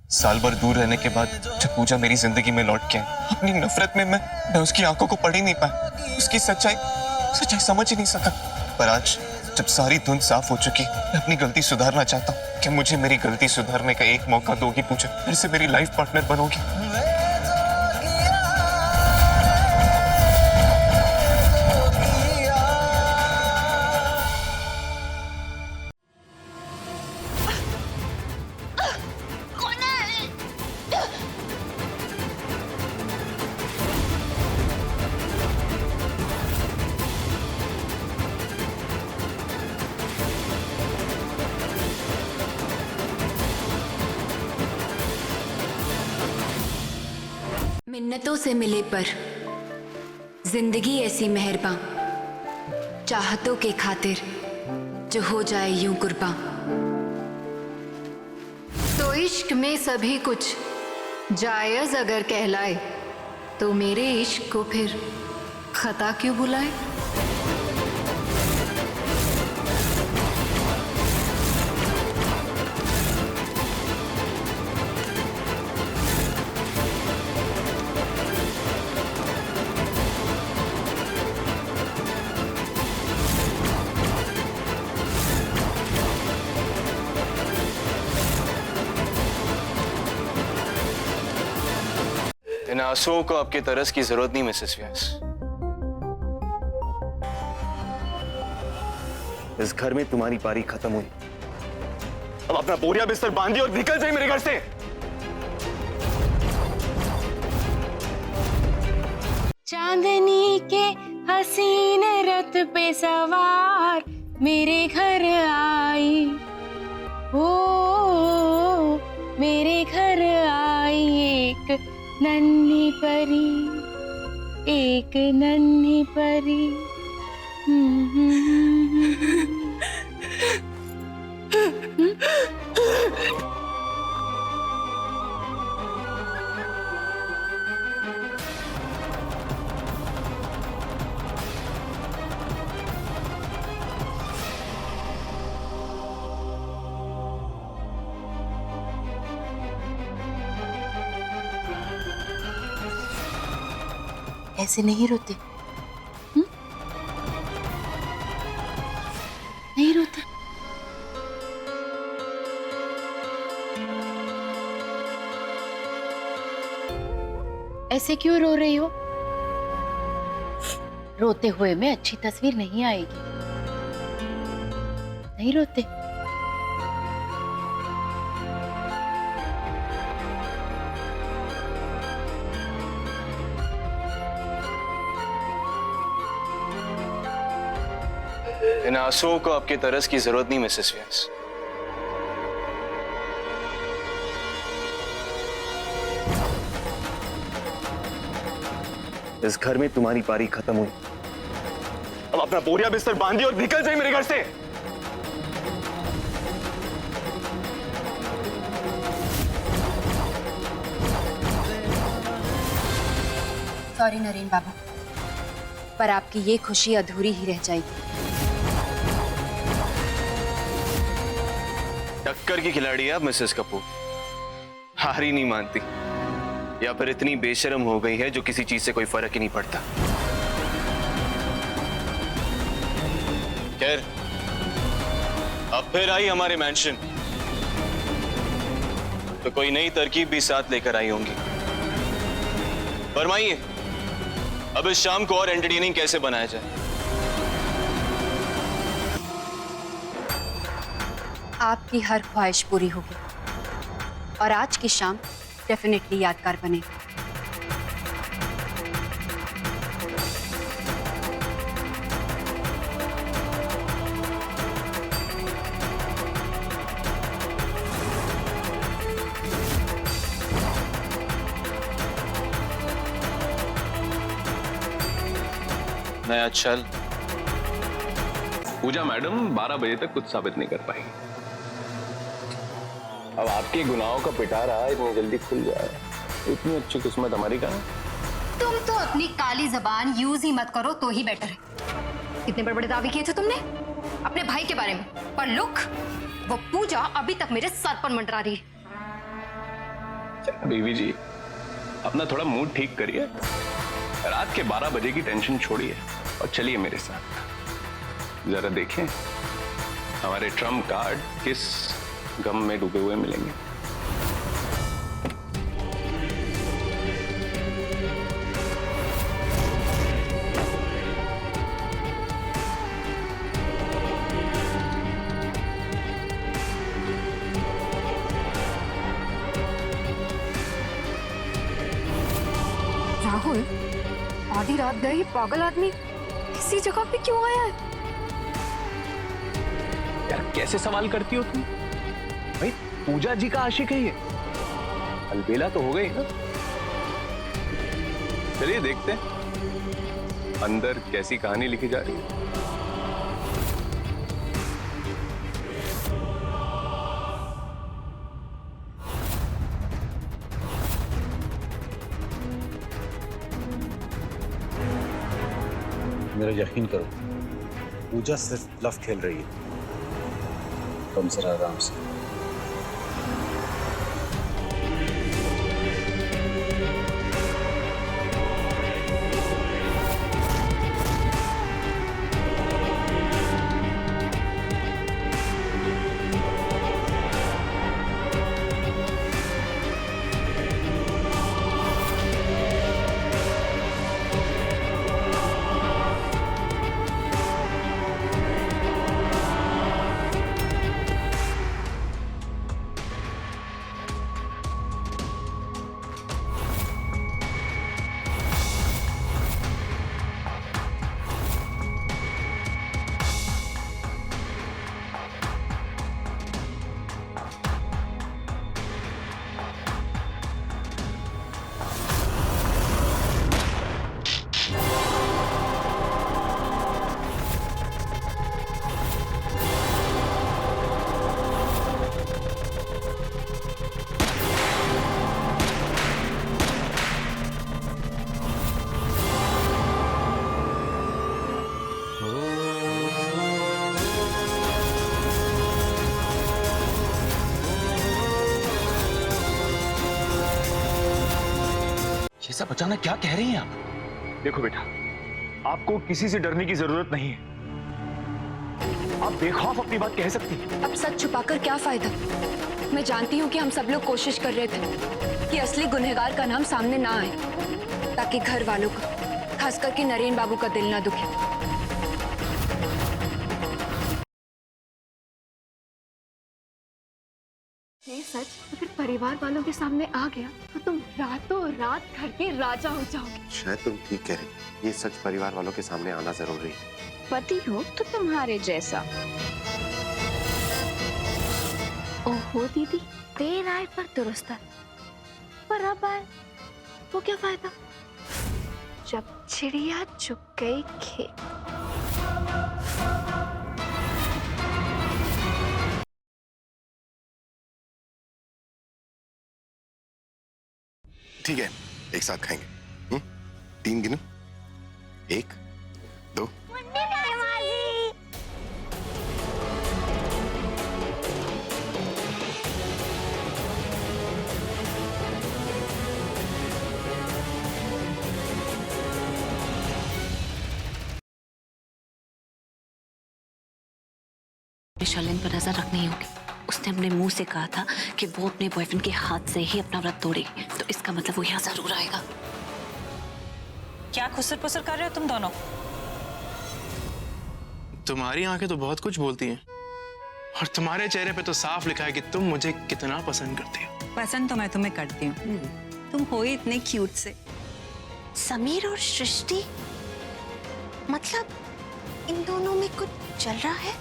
साल भर दूर रहने के बाद जब पूजा मेरी जिंदगी में लौट के आई, अपनी नफरत में मैं उसकी आंखों को पढ़ ही नहीं पाया, उसकी सच्चाई समझ ही नहीं सका। पर आज जब सारी धुन साफ हो चुकी, मैं अपनी गलती सुधारना चाहता हूँ। क्या मुझे मेरी गलती सुधारने का एक मौका दोगी पूजा? फिर से मेरी लाइफ पार्टनर बनोगी? मिन्नतों से मिले पर जिंदगी ऐसी मेहरबान, चाहतों के खातिर जो हो जाए यूं कुर्बान। तो इश्क में सभी कुछ जायज अगर कहलाए, तो मेरे इश्क को फिर खता क्यों बुलाए? इन आंसुओं को आपके तरस की जरूरत नहीं मिसेस व्यास। इस घर में तुम्हारी पारी खत्म हुई। अब अपना बोरिया बिस्तर बांधिए और निकल जाइए मेरे घर से। चांदनी के हसीन रथ पे सवार मेरे घर आई, ओ मेरे घर आई एक नन्ही परी, एक नन्ही परी। ऐसे नहीं रोते, नहीं रोते। ऐसे क्यों रो रही हो? रोते हुए में अच्छी तस्वीर नहीं आएगी। नहीं रोते। इन आंसुओं को आपके तरस की जरूरत नहीं मिसेस व्यास। इस घर में तुम्हारी पारी खत्म हुई। अब अपना बोरिया बिस्तर बांधिए और निकल जाइए मेरे घर से। सॉरी नरेन बाबू, पर आपकी ये खुशी अधूरी ही रह जाएगी। टक्कर की खिलाड़ी है आप मिसेस कपूर। हार ही नहीं मानती, या फिर इतनी बेशर्म हो गई है जो किसी चीज से कोई फर्क ही नहीं पड़ता। खैर, अब फिर आई हमारे मैंशन, तो कोई नई तरकीब भी साथ लेकर आई होंगी। फरमाइए, अब इस शाम को और एंटरटेनिंग कैसे बनाया जाए? आपकी हर ख्वाहिश पूरी होगी और आज की शाम डेफिनेटली यादगार बनेगी। नया छल। पूजा मैडम 12 बजे तक कुछ साबित नहीं कर पाएगी। अब आपके गुनाहों का पिटारा इतनी जल्दी खुल जाए, इतनी अच्छी किस्मत हमारी कहाँ? तुम तो अपनी काली जबान यूज ही मत करो तो ही बेटर है। कितने बड़े बड़े दावे किए थे तुमने अपने भाई के बारे में, पर लुक, वो पूजा अभी तक मेरे सर पर मंडरा रही है। बीवी जी, अपना थोड़ा मूड ठीक करिए। रात के 12 बजे की टेंशन छोड़िए और चलिए मेरे साथ। जरा देखें हमारे ट्रम्प कार्ड किस गम में डूबे हुए मिलेंगे। राहुल, आधी रात गए ये पागल आदमी इसी जगह पे क्यों आया है? यार कैसे सवाल करती हो तुम? भाई पूजा जी का आशिक है ये। अलबेला तो हो गई ना। चलिए देखते हैं अंदर कैसी कहानी लिखी जा रही है। मेरा यकीन करो, पूजा सिर्फ ब्लफ खेल रही है। तुम जरा आराम से। ये सब अचानक क्या कह रही हैं आप? देखो बेटा, आपको किसी से डरने की जरूरत नहीं है। आप बेखौफ अपनी बात कह सकती हैं। अब सच छुपाकर क्या फायदा? मैं जानती हूँ कि हम सब लोग कोशिश कर रहे थे कि असली गुनहगार का नाम सामने ना आए, ताकि घर वालों का, खास करके नरेन बाबू का दिल ना दुखे। ये सच अगर परिवार वालों के सामने आ गया तो तुम रातों रात घर के राजा हो जाओगे। शायद तुम ठीक कह रही। ये सच परिवार वालों के सामने आना जरूरी है। पति हो तो तुम्हारे जैसा। ओहो दीदी, देर आए पर दुरुस्त है। पर अब आए वो क्या फायदा जब चिड़िया चुग गई खेत। ठीक है, एक साथ खाएंगे। 3 गिनो। 1 2। शर्लिन पर नजर रखनी होगी। उसने अपने मुंह से कहा था कि वो अपने बॉयफ्रेंड के हाथ से ही अपना व्रत तोड़ेगी, तो इसका मतलब वो यहाँ जरूर आएगा। क्या खुसर पुसर कर रहे हो तुम दोनों? तुम्हारी आंखें तो बहुत कुछ बोलती हैं, और तुम्हारे चेहरे पे तो साफ लिखा है कि तुम मुझे कितना पसंद करती हो। पसंद तो मैं तुम्हें करती हूँ, तुम हो ही इतने क्यूट से। समीर और सृष्टि, मतलब इन दोनों में कुछ चल रहा है।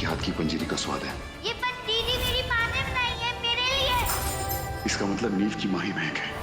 के हाथ की पंजीरी का स्वाद है। ये पंजीरी मेरी माँ ने बनाई है मेरे लिए। इसका मतलब नीव की माँ ही महक है।